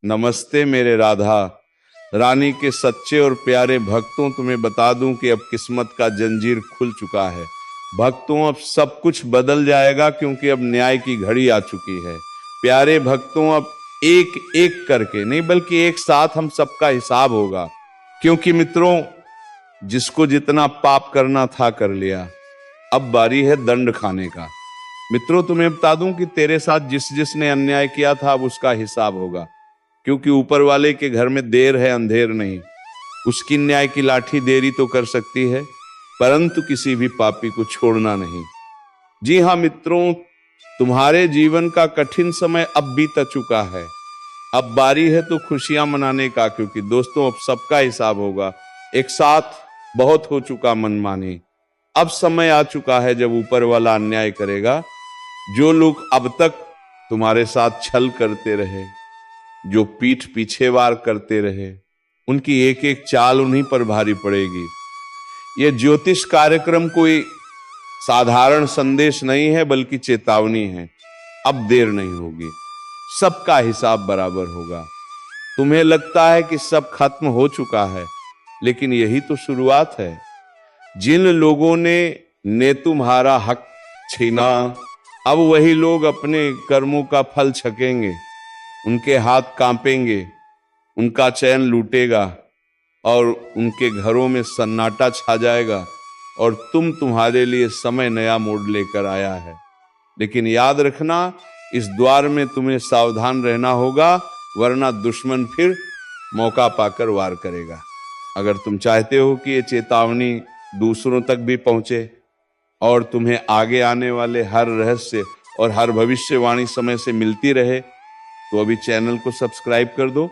नमस्ते मेरे राधा रानी के सच्चे और प्यारे भक्तों, तुम्हें बता दूं कि अब किस्मत का जंजीर खुल चुका है। भक्तों, अब सब कुछ बदल जाएगा क्योंकि अब न्याय की घड़ी आ चुकी है। प्यारे भक्तों, अब एक एक करके नहीं बल्कि एक साथ हम सबका हिसाब होगा। क्योंकि मित्रों, जिसको जितना पाप करना था कर लिया, अब बारी है दंड खाने का। मित्रों, तुम्हें बता दूं कि तेरे साथ जिसने अन्याय किया था अब उसका हिसाब होगा। क्योंकि ऊपर वाले के घर में देर है अंधेर नहीं। उसकी न्याय की लाठी देरी तो कर सकती है, परंतु किसी भी पापी को छोड़ना नहीं। जी हाँ मित्रों, तुम्हारे जीवन का कठिन समय अब बीत चुका है। अब बारी है तो खुशियां मनाने का, क्योंकि दोस्तों अब सबका हिसाब होगा। एक साथ बहुत हो चुका मनमानी। अब समय आ चुका है जब ऊपर वाला अन्याय करेगा। जो लोग अब तक तुम्हारे साथ छल करते रहे, जो पीठ पीछे वार करते रहे, उनकी एक एक चाल उन्हीं पर भारी पड़ेगी। यह ज्योतिष कार्यक्रम कोई साधारण संदेश नहीं है बल्कि चेतावनी है। अब देर नहीं होगी, सबका हिसाब बराबर होगा। तुम्हें लगता है कि सब खत्म हो चुका है, लेकिन यही तो शुरुआत है। जिन लोगों ने तुम्हारा हक छीना, अब वही लोग अपने कर्मों का फल छकेंगे। उनके हाथ कांपेंगे, उनका चैन लूटेगा और उनके घरों में सन्नाटा छा जाएगा। और तुम्हारे लिए समय नया मोड़ लेकर आया है। लेकिन याद रखना, इस द्वार में तुम्हें सावधान रहना होगा, वरना दुश्मन फिर मौका पाकर वार करेगा। अगर तुम चाहते हो कि ये चेतावनी दूसरों तक भी पहुंचे और तुम्हें आगे आने वाले हर रहस्य और हर भविष्यवाणी समय से मिलती रहे, तो अभी चैनल को सब्सक्राइब कर दो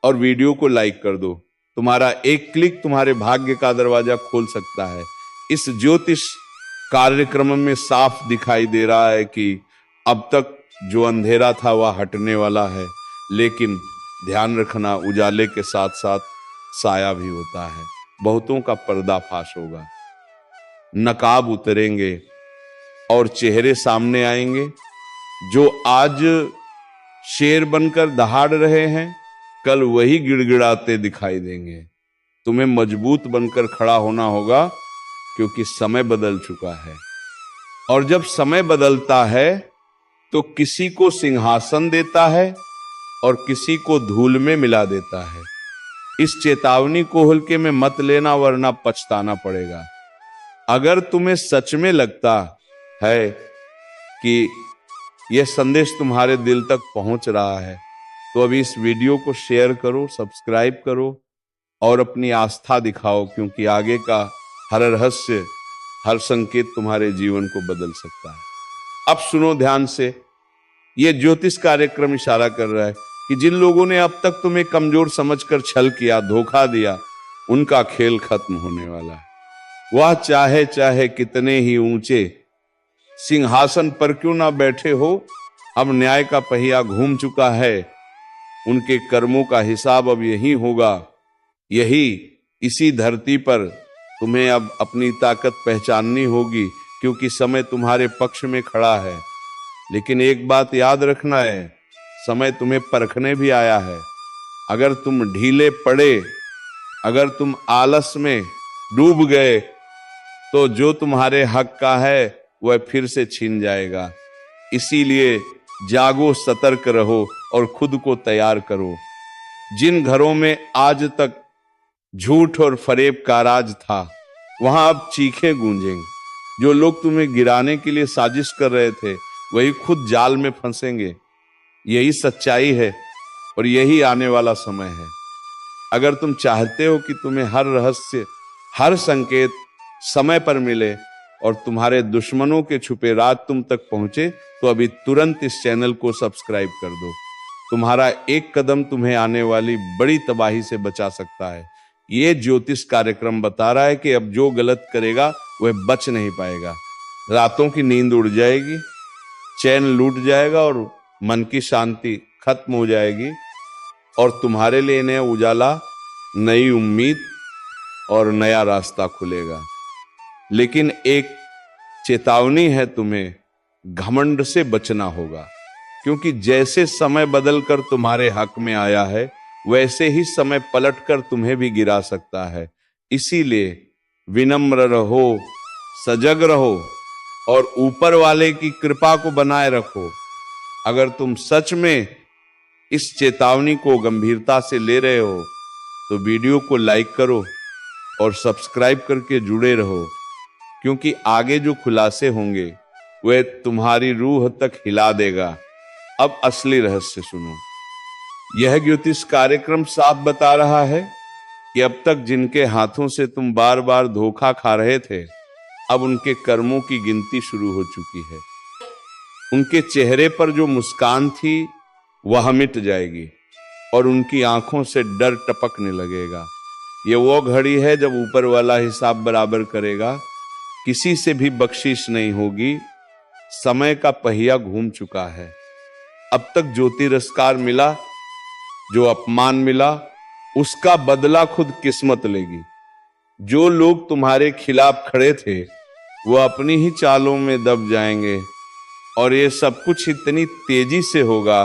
और वीडियो को लाइक कर दो। तुम्हारा एक क्लिक तुम्हारे भाग्य का दरवाजा खोल सकता है। इस ज्योतिष कार्यक्रम में साफ दिखाई दे रहा है कि अब तक जो अंधेरा था वह हटने वाला है। लेकिन ध्यान रखना, उजाले के साथ साथ साया भी होता है। बहुतों का पर्दाफाश होगा, नकाब उतरेंगे और चेहरे सामने आएंगे। जो आज शेर बनकर दहाड़ रहे हैं, कल वही गिड़गिड़ाते दिखाई देंगे। तुम्हें मजबूत बनकर खड़ा होना होगा, क्योंकि समय बदल चुका है। और जब समय बदलता है तो किसी को सिंहासन देता है और किसी को धूल में मिला देता है। इस चेतावनी को हल्के में मत लेना, वरना पछताना पड़ेगा। अगर तुम्हें सच में लगता है कि यह संदेश तुम्हारे दिल तक पहुंच रहा है, तो अभी इस वीडियो को शेयर करो, सब्सक्राइब करो और अपनी आस्था दिखाओ। क्योंकि आगे का हर रहस्य, हर संकेत तुम्हारे जीवन को बदल सकता है। अब सुनो ध्यान से, यह ज्योतिष कार्यक्रम इशारा कर रहा है कि जिन लोगों ने अब तक तुम्हें कमजोर समझकर छल किया, धोखा दिया, उनका खेल खत्म होने वाला है। वह चाहे चाहे कितने ही ऊंचे सिंहासन पर क्यों ना बैठे हो, अब न्याय का पहिया घूम चुका है। उनके कर्मों का हिसाब अब यही होगा। इसी धरती पर तुम्हें अब अपनी ताकत पहचाननी होगी, क्योंकि समय तुम्हारे पक्ष में खड़ा है। लेकिन एक बात याद रखना है, समय तुम्हें परखने भी आया है। अगर तुम ढीले पड़े, अगर तुम आलस में डूब गए, तो जो तुम्हारे हक का है वह फिर से छीन जाएगा। इसीलिए जागो, सतर्क रहो और खुद को तैयार करो। जिन घरों में आज तक झूठ और फरेब का राज था, वहां अब चीखें गूंजेंगी। जो लोग तुम्हें गिराने के लिए साजिश कर रहे थे, वही खुद जाल में फंसेंगे। यही सच्चाई है और यही आने वाला समय है। अगर तुम चाहते हो कि तुम्हें हर रहस्य, हर संकेत समय पर मिले और तुम्हारे दुश्मनों के छुपे राज तुम तक पहुंचे, तो अभी तुरंत इस चैनल को सब्सक्राइब कर दो। तुम्हारा एक कदम तुम्हें आने वाली बड़ी तबाही से बचा सकता है। ये ज्योतिष कार्यक्रम बता रहा है कि अब जो गलत करेगा वह बच नहीं पाएगा। रातों की नींद उड़ जाएगी, चैन लूट जाएगा और मन की शांति खत्म हो जाएगी। और तुम्हारे लिए नया उजाला, नई उम्मीद और नया रास्ता खुलेगा। लेकिन एक चेतावनी है, तुम्हें घमंड से बचना होगा। क्योंकि जैसे समय बदलकर तुम्हारे हक में आया है वैसे ही समय पलटकर तुम्हें भी गिरा सकता है। इसीलिए विनम्र रहो, सजग रहो और ऊपर वाले की कृपा को बनाए रखो। अगर तुम सच में इस चेतावनी को गंभीरता से ले रहे हो तो वीडियो को लाइक करो और सब्सक्राइब करके जुड़े रहो, क्योंकि आगे जो खुलासे होंगे वह तुम्हारी रूह तक हिला देगा। अब असली रहस्य सुनो। यह ज्योतिष कार्यक्रम साफ बता रहा है कि अब तक जिनके हाथों से तुम बार बार धोखा खा रहे थे, अब उनके कर्मों की गिनती शुरू हो चुकी है। उनके चेहरे पर जो मुस्कान थी वह मिट जाएगी और उनकी आंखों से डर टपकने लगेगा। ये वो घड़ी है जब ऊपर वाला हिसाब बराबर करेगा। किसी से भी बख्शिश नहीं होगी। समय का पहिया घूम चुका है। अब तक जो तिरस्कार मिला, जो अपमान मिला, उसका बदला खुद किस्मत लेगी। जो लोग तुम्हारे खिलाफ खड़े थे वो अपनी ही चालों में दब जाएंगे और ये सब कुछ इतनी तेजी से होगा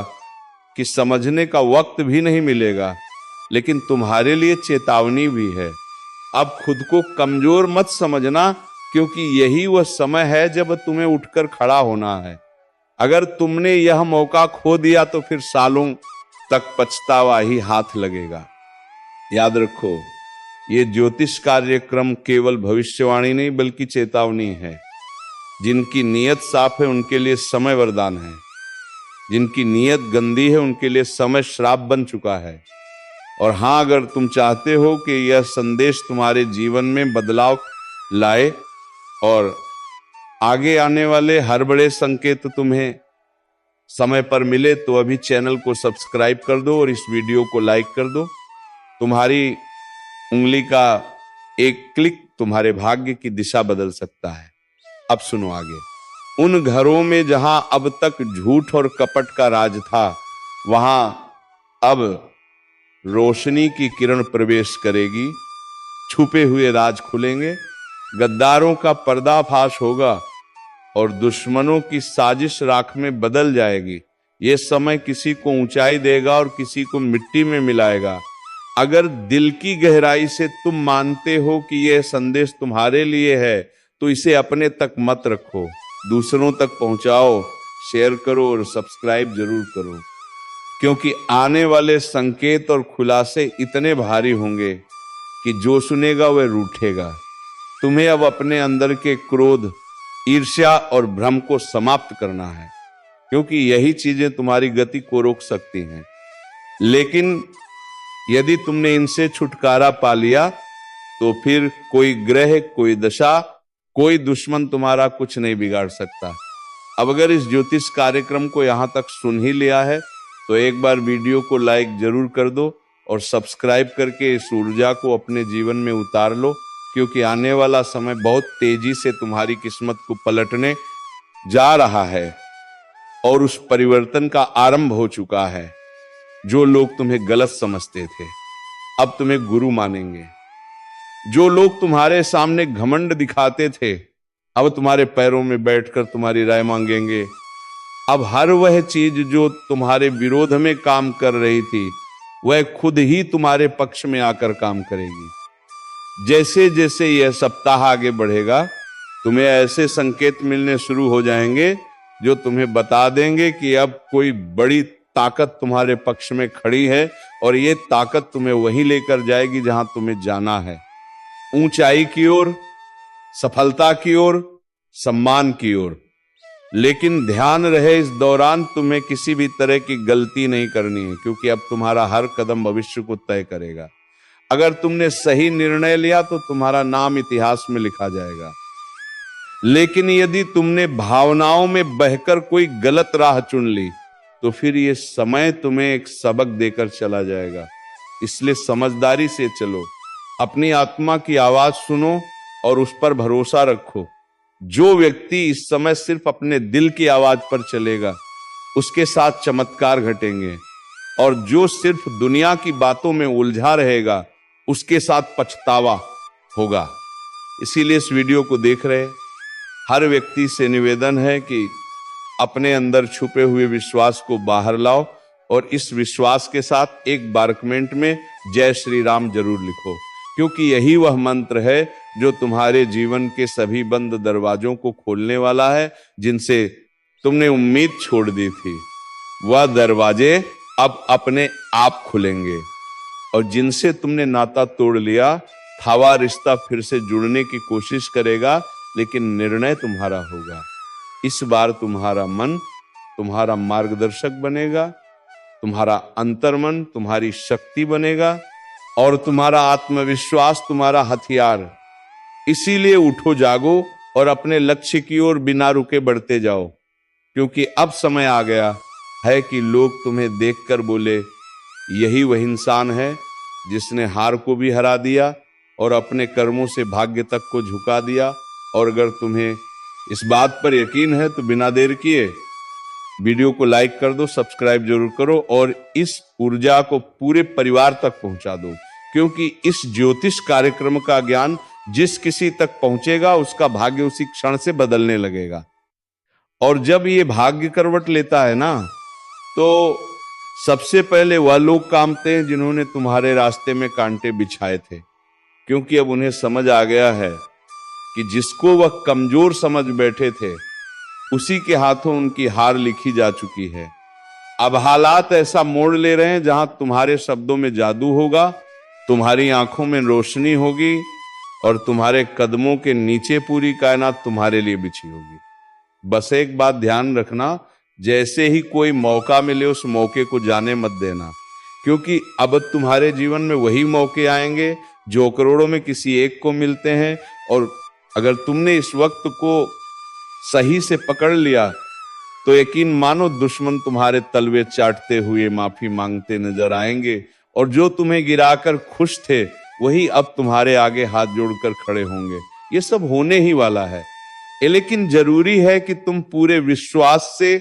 कि समझने का वक्त भी नहीं मिलेगा। लेकिन तुम्हारे लिए चेतावनी भी है। अब खुद को कमजोर मत समझना, क्योंकि यही वह समय है जब तुम्हें उठकर खड़ा होना है। अगर तुमने यह मौका खो दिया तो फिर सालों तक पछतावा ही हाथ लगेगा। याद रखो, ये ज्योतिष कार्यक्रम केवल भविष्यवाणी नहीं बल्कि चेतावनी है। जिनकी नीयत साफ है उनके लिए समय वरदान है। जिनकी नीयत गंदी है उनके लिए समय श्राप बन चुका है। और हाँ, अगर तुम चाहते हो कि यह संदेश तुम्हारे जीवन में बदलाव लाए और आगे आने वाले हर बड़े संकेत तुम्हें समय पर मिले, तो अभी चैनल को सब्सक्राइब कर दो और इस वीडियो को लाइक कर दो। तुम्हारी उंगली का एक क्लिक तुम्हारे भाग्य की दिशा बदल सकता है। अब सुनो आगे। उन घरों में जहां अब तक झूठ और कपट का राज था, वहां अब रोशनी की किरण प्रवेश करेगी। छुपे हुए राज खुलेंगे, गद्दारों का पर्दाफाश होगा और दुश्मनों की साजिश राख में बदल जाएगी। ये समय किसी को ऊंचाई देगा और किसी को मिट्टी में मिलाएगा। अगर दिल की गहराई से तुम मानते हो कि यह संदेश तुम्हारे लिए है तो इसे अपने तक मत रखो, दूसरों तक पहुंचाओ, शेयर करो और सब्सक्राइब जरूर करो, क्योंकि आने वाले संकेत और खुलासे इतने भारी होंगे कि जो सुनेगा वह रूठेगा। तुम्हें अब अपने अंदर के क्रोध, ईर्ष्या और भ्रम को समाप्त करना है, क्योंकि यही चीजें तुम्हारी गति को रोक सकती हैं। लेकिन यदि तुमने इनसे छुटकारा पा लिया तो फिर कोई ग्रह, कोई दशा, कोई दुश्मन तुम्हारा कुछ नहीं बिगाड़ सकता। अब अगर इस ज्योतिष कार्यक्रम को यहां तक सुन ही लिया है तो एक बार वीडियो को लाइक जरूर कर दो और सब्सक्राइब करके इस ऊर्जा को अपने जीवन में उतार लो, क्योंकि आने वाला समय बहुत तेजी से तुम्हारी किस्मत को पलटने जा रहा है और उस परिवर्तन का आरंभ हो चुका है। जो लोग तुम्हें गलत समझते थे अब तुम्हें गुरु मानेंगे। जो लोग तुम्हारे सामने घमंड दिखाते थे अब तुम्हारे पैरों में बैठकर तुम्हारी राय मांगेंगे। अब हर वह चीज जो तुम्हारे विरोध में काम कर रही थी वह खुद ही तुम्हारे पक्ष में आकर काम करेगी। जैसे जैसे यह सप्ताह आगे बढ़ेगा तुम्हें ऐसे संकेत मिलने शुरू हो जाएंगे जो तुम्हें बता देंगे कि अब कोई बड़ी ताकत तुम्हारे पक्ष में खड़ी है और ये ताकत तुम्हें वहीं लेकर जाएगी जहां तुम्हें जाना है, ऊंचाई की ओर, सफलता की ओर, सम्मान की ओर। लेकिन ध्यान रहे, इस दौरान तुम्हें किसी भी तरह की गलती नहीं करनी है, क्योंकि अब तुम्हारा हर कदम भविष्य को तय करेगा। अगर तुमने सही निर्णय लिया तो तुम्हारा नाम इतिहास में लिखा जाएगा। लेकिन यदि तुमने भावनाओं में बहकर कोई गलत राह चुन ली तो फिर यह समय तुम्हें एक सबक देकर चला जाएगा। इसलिए समझदारी से चलो, अपनी आत्मा की आवाज सुनो और उस पर भरोसा रखो। जो व्यक्ति इस समय सिर्फ अपने दिल की आवाज पर चलेगा उसके साथ चमत्कार घटेंगे, और जो सिर्फ दुनिया की बातों में उलझा रहेगा उसके साथ पछतावा होगा। इसीलिए इस वीडियो को देख रहे हर व्यक्ति से निवेदन है कि अपने अंदर छुपे हुए विश्वास को बाहर लाओ और इस विश्वास के साथ एक बार कमेंट में जय श्री राम जरूर लिखो, क्योंकि यही वह मंत्र है जो तुम्हारे जीवन के सभी बंद दरवाजों को खोलने वाला है, जिनसे तुमने उम्मीद छोड़ दी थी। वह दरवाजे अब अपने आप खुलेंगे और जिनसे तुमने नाता तोड़ लिया था वह रिश्ता फिर से जुड़ने की कोशिश करेगा, लेकिन निर्णय तुम्हारा होगा। इस बार तुम्हारा मन तुम्हारा मार्गदर्शक बनेगा, तुम्हारा अंतर्मन तुम्हारी शक्ति बनेगा और तुम्हारा आत्मविश्वास तुम्हारा हथियार। इसीलिए उठो, जागो और अपने लक्ष्य की ओर बिना रुके बढ़ते जाओ, क्योंकि अब समय आ गया है कि लोग तुम्हें देखकर बोले, यही वह इंसान है जिसने हार को भी हरा दिया और अपने कर्मों से भाग्य तक को झुका दिया। और अगर तुम्हें इस बात पर यकीन है तो बिना देर किए वीडियो को लाइक कर दो, सब्सक्राइब जरूर करो और इस ऊर्जा को पूरे परिवार तक पहुंचा दो, क्योंकि इस ज्योतिष कार्यक्रम का ज्ञान जिस किसी तक पहुंचेगा उसका भाग्य उसी क्षण से बदलने लगेगा। और जब ये भाग्य करवट लेता है ना, तो सबसे पहले वह लोग कामते हैं जिन्होंने तुम्हारे रास्ते में कांटे बिछाए थे, क्योंकि अब उन्हें समझ आ गया है कि जिसको वह कमजोर समझ बैठे थे उसी के हाथों उनकी हार लिखी जा चुकी है। अब हालात ऐसा मोड़ ले रहे हैं जहां तुम्हारे शब्दों में जादू होगा, तुम्हारी आंखों में रोशनी होगी और तुम्हारे कदमों के नीचे पूरी कायनात तुम्हारे लिए बिछी होगी। बस एक बात ध्यान रखना, जैसे ही कोई मौका मिले उस मौके को जाने मत देना, क्योंकि अब तुम्हारे जीवन में वही मौके आएंगे जो करोड़ों में किसी एक को मिलते हैं। और अगर तुमने इस वक्त को सही से पकड़ लिया तो यकीन मानो दुश्मन तुम्हारे तलवे चाटते हुए माफी मांगते नजर आएंगे, और जो तुम्हें गिराकर खुश थे वही अब तुम्हारे आगे हाथ जोड़कर खड़े होंगे। ये सब होने ही वाला है, लेकिन जरूरी है कि तुम पूरे विश्वास से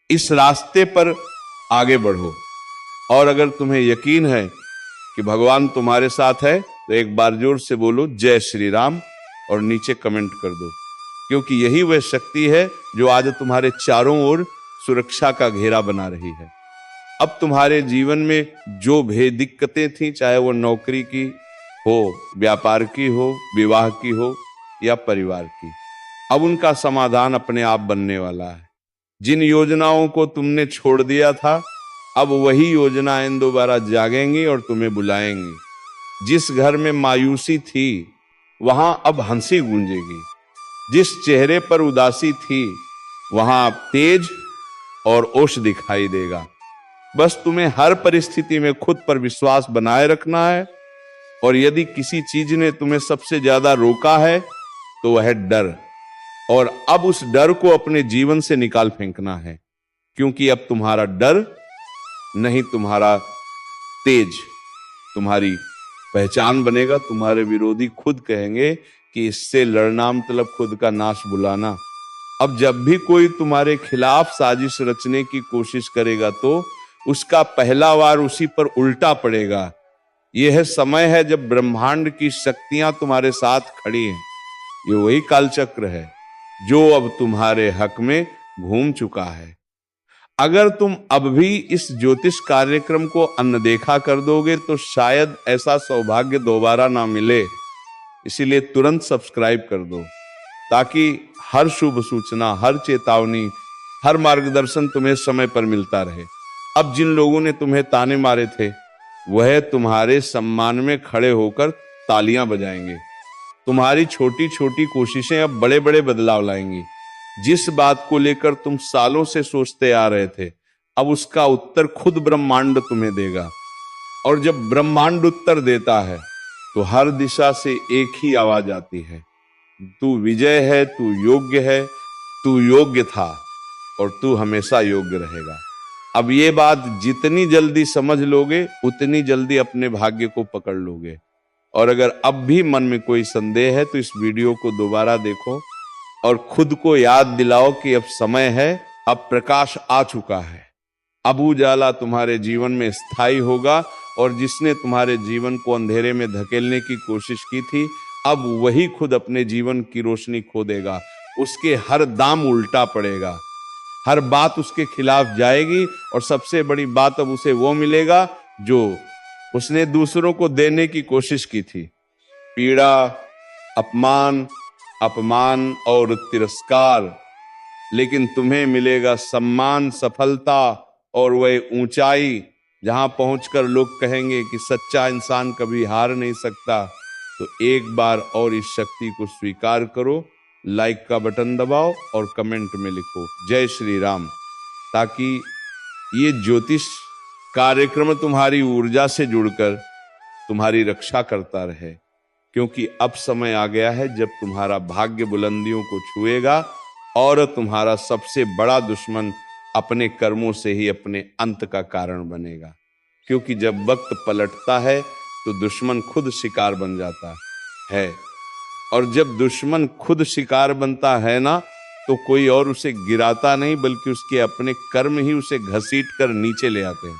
इस रास्ते पर आगे बढ़ो। और अगर तुम्हें यकीन है कि भगवान तुम्हारे साथ है तो एक बार जोर से बोलो जय श्री राम और नीचे कमेंट कर दो, क्योंकि यही वह शक्ति है जो आज तुम्हारे चारों ओर सुरक्षा का घेरा बना रही है। अब तुम्हारे जीवन में जो भी दिक्कतें थी, चाहे वो नौकरी की हो, व्यापार की हो, विवाह की हो या परिवार की, अब उनका समाधान अपने आप बनने वाला है। जिन योजनाओं को तुमने छोड़ दिया था, अब वही योजनाएं दोबारा जागेंगी और तुम्हें बुलाएंगी। जिस घर में मायूसी थी वहां अब हंसी गूंजेगी, जिस चेहरे पर उदासी थी वहां अब तेज और ओश दिखाई देगा। बस तुम्हें हर परिस्थिति में खुद पर विश्वास बनाए रखना है, और यदि किसी चीज ने तुम्हें सबसे ज्यादा रोका है तो वह है डर, और अब उस डर को अपने जीवन से निकाल फेंकना है, क्योंकि अब तुम्हारा डर नहीं तुम्हारा तेज तुम्हारी पहचान बनेगा। तुम्हारे विरोधी खुद कहेंगे कि इससे लड़ना मतलब खुद का नाश बुलाना। अब जब भी कोई तुम्हारे खिलाफ साजिश रचने की कोशिश करेगा तो उसका पहला वार उसी पर उल्टा पड़ेगा। यह समय है जब ब्रह्मांड की शक्तियां तुम्हारे साथ खड़ी हैं। ये वही कालचक्र है जो अब तुम्हारे हक में घूम चुका है। अगर तुम अब भी इस ज्योतिष कार्यक्रम को अनदेखा कर दोगे तो शायद ऐसा सौभाग्य दोबारा ना मिले। इसीलिए तुरंत सब्सक्राइब कर दो, ताकि हर शुभ सूचना, हर चेतावनी, हर मार्गदर्शन तुम्हें समय पर मिलता रहे। अब जिन लोगों ने तुम्हें ताने मारे थे वह तुम्हारे सम्मान में खड़े होकर तालियां बजाएंगे। तुम्हारी छोटी छोटी कोशिशें अब बड़े बड़े बदलाव लाएंगी। जिस बात को लेकर तुम सालों से सोचते आ रहे थे, अब उसका उत्तर खुद ब्रह्मांड तुम्हें देगा। और जब ब्रह्मांड उत्तर देता है तो हर दिशा से एक ही आवाज आती है, तू विजय है, तू योग्य है, तू योग्य था और तू हमेशा योग्य रहेगा। अब ये बात जितनी जल्दी समझ लोगे उतनी जल्दी अपने भाग्य को पकड़ लोगे। और अगर अब भी मन में कोई संदेह है तो इस वीडियो को दोबारा देखो और खुद को याद दिलाओ कि अब समय है, अब प्रकाश आ चुका है। अब उजाला तुम्हारे जीवन में स्थायी होगा, और जिसने तुम्हारे जीवन को अंधेरे में धकेलने की कोशिश की थी अब वही खुद अपने जीवन की रोशनी खो देगा। उसके हर दाम उल्टा पड़ेगा। हर बात उसके खिलाफ जाएगी और सबसे बड़ी बात अब उसे वो मिलेगा जो उसने दूसरों को देने की कोशिश की थी। पीड़ा, अपमान, अपमान और तिरस्कार, लेकिन तुम्हें मिलेगा सम्मान, सफलता और वह ऊंचाई जहां पहुंचकर लोग कहेंगे कि सच्चा इंसान कभी हार नहीं सकता। तो एक बार और इस शक्ति को स्वीकार करो, लाइक का बटन दबाओ और कमेंट में लिखो जय श्री राम, ताकि ये ज्योतिष कार्यक्रम तुम्हारी ऊर्जा से जुड़कर तुम्हारी रक्षा करता रहे। क्योंकि अब समय आ गया है जब तुम्हारा भाग्य बुलंदियों को छुएगा और तुम्हारा सबसे बड़ा दुश्मन अपने कर्मों से ही अपने अंत का कारण बनेगा। क्योंकि जब वक्त पलटता है तो दुश्मन खुद शिकार बन जाता है, और जब दुश्मन खुद शिकार बनता है ना, तो कोई और उसे गिराता नहीं बल्कि उसके अपने कर्म ही उसे घसीट कर नीचे ले आते हैं।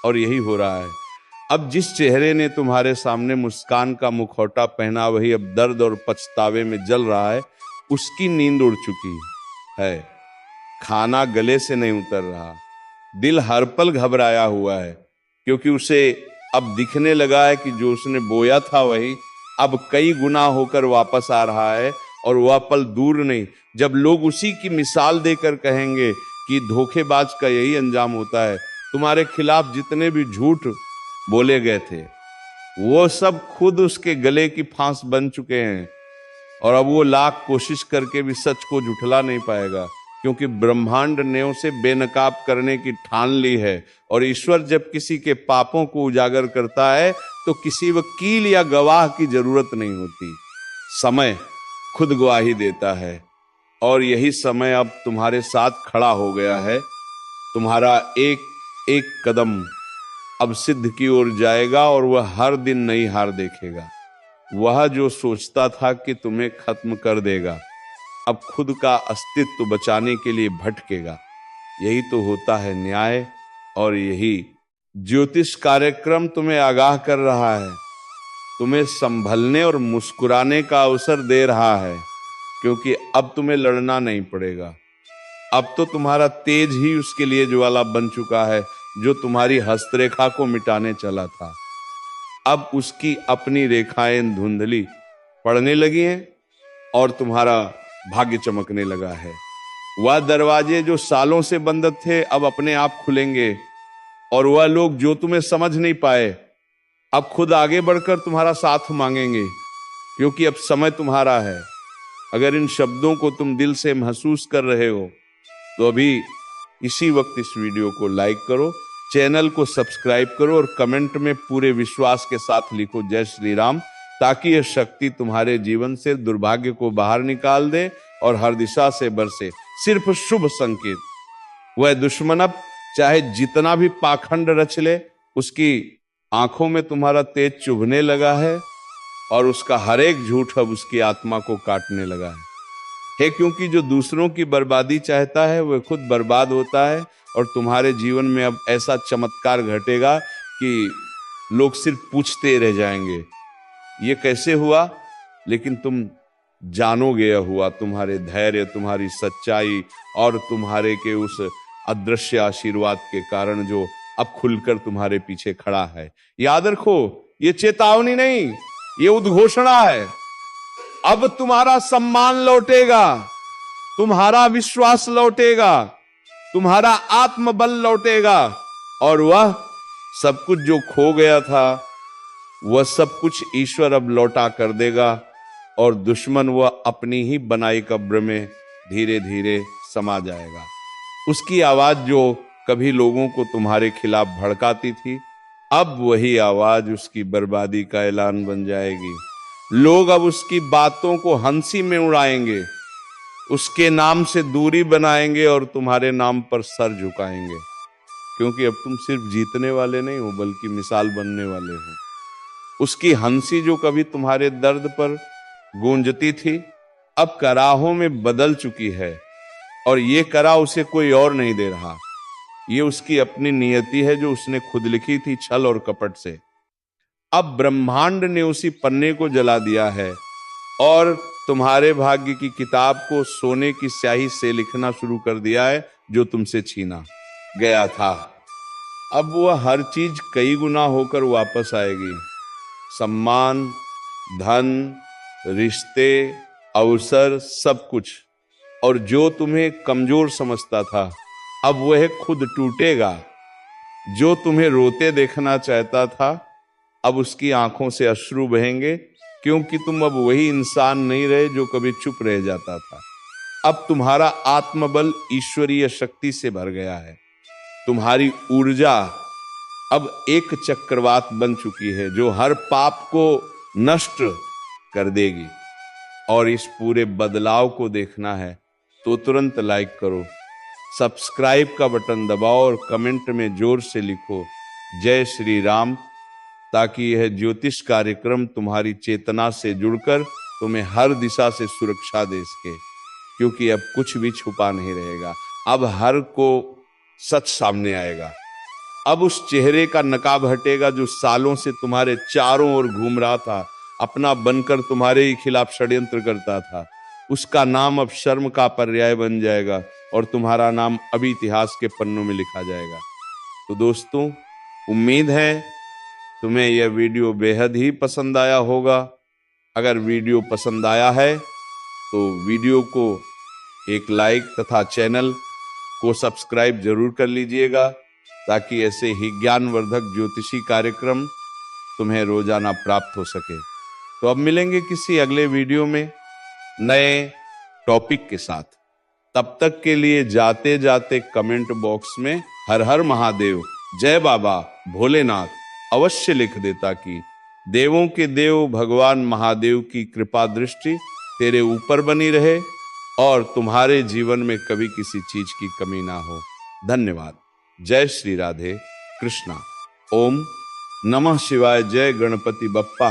और यही हो रहा है। अब जिस चेहरे ने तुम्हारे सामने मुस्कान का मुखौटा पहना, वही अब दर्द और पछतावे में जल रहा है। उसकी नींद उड़ चुकी है, खाना गले से नहीं उतर रहा, दिल हर पल घबराया हुआ है, क्योंकि उसे अब दिखने लगा है कि जो उसने बोया था वही अब कई गुना होकर वापस आ रहा है। और वह पल दूर नहीं जब लोग उसी की मिसाल देकर कहेंगे कि धोखेबाज का यही अंजाम होता है। तुम्हारे खिलाफ जितने भी झूठ बोले गए थे वो सब खुद उसके गले की फांस बन चुके हैं, और अब वो लाख कोशिश करके भी सच को झुठला नहीं पाएगा, क्योंकि ब्रह्मांड ने उसे बेनकाब करने की ठान ली है। और ईश्वर जब किसी के पापों को उजागर करता है तो किसी वकील या गवाह की जरूरत नहीं होती, समय खुद गवाही देता है। और यही समय अब तुम्हारे साथ खड़ा हो गया है। तुम्हारा एक एक कदम अब सिद्ध की ओर जाएगा और वह हर दिन नई हार देखेगा। वह जो सोचता था कि तुम्हें खत्म कर देगा, अब खुद का अस्तित्व बचाने के लिए भटकेगा। यही तो होता है न्याय, और यही ज्योतिष कार्यक्रम तुम्हें आगाह कर रहा है, तुम्हें संभलने और मुस्कुराने का अवसर दे रहा है। क्योंकि अब तुम्हें लड़ना नहीं पड़ेगा, अब तो तुम्हारा तेज ही उसके लिए ज्वाला बन चुका है जो तुम्हारी हस्तरेखा को मिटाने चला था। अब उसकी अपनी रेखाएं धुंधली पड़ने लगी हैं और तुम्हारा भाग्य चमकने लगा है। वह दरवाजे जो सालों से बंद थे अब अपने आप खुलेंगे, और वह लोग जो तुम्हें समझ नहीं पाए अब खुद आगे बढ़कर तुम्हारा साथ मांगेंगे, क्योंकि अब समय तुम्हारा है। अगर इन शब्दों को तुम दिल से महसूस कर रहे हो तो अभी इसी वक्त इस वीडियो को लाइक करो, चैनल को सब्सक्राइब करो और कमेंट में पूरे विश्वास के साथ लिखो जय श्री राम, ताकि यह शक्ति तुम्हारे जीवन से दुर्भाग्य को बाहर निकाल दे और हर दिशा से बरसे सिर्फ शुभ संकेत। वह दुश्मन अब चाहे जितना भी पाखंड रच ले, उसकी आंखों में तुम्हारा तेज चुभने लगा है और उसका हर एक झूठ अब उसकी आत्मा को काटने लगा है। क्योंकि जो दूसरों की बर्बादी चाहता है वह खुद बर्बाद होता है, और तुम्हारे जीवन में अब ऐसा चमत्कार घटेगा कि लोग सिर्फ पूछते रह जाएंगे ये कैसे हुआ, लेकिन तुम जानोगे यह हुआ तुम्हारे धैर्य, तुम्हारी सच्चाई और तुम्हारे के उस अदृश्य आशीर्वाद के कारण जो अब खुलकर तुम्हारे पीछे खड़ा है। याद रखो, ये चेतावनी नहीं, ये उद्घोषणा है। अब तुम्हारा सम्मान लौटेगा, तुम्हारा विश्वास लौटेगा, तुम्हारा आत्मबल लौटेगा, और वह सब कुछ जो खो गया था वह सब कुछ ईश्वर अब लौटा कर देगा, और दुश्मन वह अपनी ही बनाई कब्र में धीरे धीरे समा जाएगा। उसकी आवाज जो कभी लोगों को तुम्हारे खिलाफ भड़काती थी, अब वही आवाज उसकी बर्बादी का ऐलान बन जाएगी। लोग अब उसकी बातों को हंसी में उड़ाएंगे, उसके नाम से दूरी बनाएंगे और तुम्हारे नाम पर सर झुकाएंगे, क्योंकि अब तुम सिर्फ जीतने वाले नहीं हो बल्कि मिसाल बनने वाले हो। उसकी हंसी जो कभी तुम्हारे दर्द पर गूंजती थी अब कराहों में बदल चुकी है, और ये करा उसे कोई और नहीं दे रहा, ये उसकी अपनी नियति है जो उसने खुद लिखी थी छल और कपट से। अब ब्रह्मांड ने उसी पन्ने को जला दिया है और तुम्हारे भाग्य की किताब को सोने की स्याही से लिखना शुरू कर दिया है, जो तुमसे छीना गया था। अब वह हर चीज कई गुना होकर वापस आएगी। सम्मान, धन, रिश्ते, अवसर, सब कुछ। और जो तुम्हें कमजोर समझता था अब वह खुद टूटेगा। जो तुम्हें रोते देखना चाहता था अब उसकी आंखों से अश्रु बहेंगे, क्योंकि तुम अब वही इंसान नहीं रहे जो कभी चुप रह जाता था। अब तुम्हारा आत्मबल ईश्वरीय शक्ति से भर गया है। तुम्हारी ऊर्जा अब एक चक्रवात बन चुकी है जो हर पाप को नष्ट कर देगी। और इस पूरे बदलाव को देखना है तो तुरंत लाइक करो, सब्सक्राइब का बटन दबाओ और कमेंट में जोर से लिखो जय श्री राम, ताकि यह ज्योतिष कार्यक्रम तुम्हारी चेतना से जुड़कर तुम्हें हर दिशा से सुरक्षा दे सके। क्योंकि अब कुछ भी छुपा नहीं रहेगा, अब हर को सच सामने आएगा। अब उस चेहरे का नकाब हटेगा जो सालों से तुम्हारे चारों ओर घूम रहा था, अपना बनकर तुम्हारे ही खिलाफ षड्यंत्र करता था। उसका नाम अब शर्म का पर्याय बन जाएगा और तुम्हारा नाम अभी इतिहास के पन्नों में लिखा जाएगा। तो दोस्तों, उम्मीद है तुम्हें यह वीडियो बेहद ही पसंद आया होगा। अगर वीडियो पसंद आया है तो वीडियो को एक लाइक तथा चैनल को सब्सक्राइब जरूर कर लीजिएगा, ताकि ऐसे ही ज्ञानवर्धक ज्योतिषी कार्यक्रम तुम्हें रोजाना प्राप्त हो सके। तो अब मिलेंगे किसी अगले वीडियो में नए टॉपिक के साथ। तब तक के लिए जाते जाते कमेंट बॉक्स में हर हर महादेव, जय बाबा भोलेनाथ अवश्य लिख दे, ताकि देवों के देव भगवान महादेव की कृपा दृष्टि तेरे ऊपर बनी रहे और तुम्हारे जीवन में कभी किसी चीज की कमी ना हो। धन्यवाद। जय श्री राधे कृष्णा। ओम नमः शिवाय। जय गणपति बप्पा।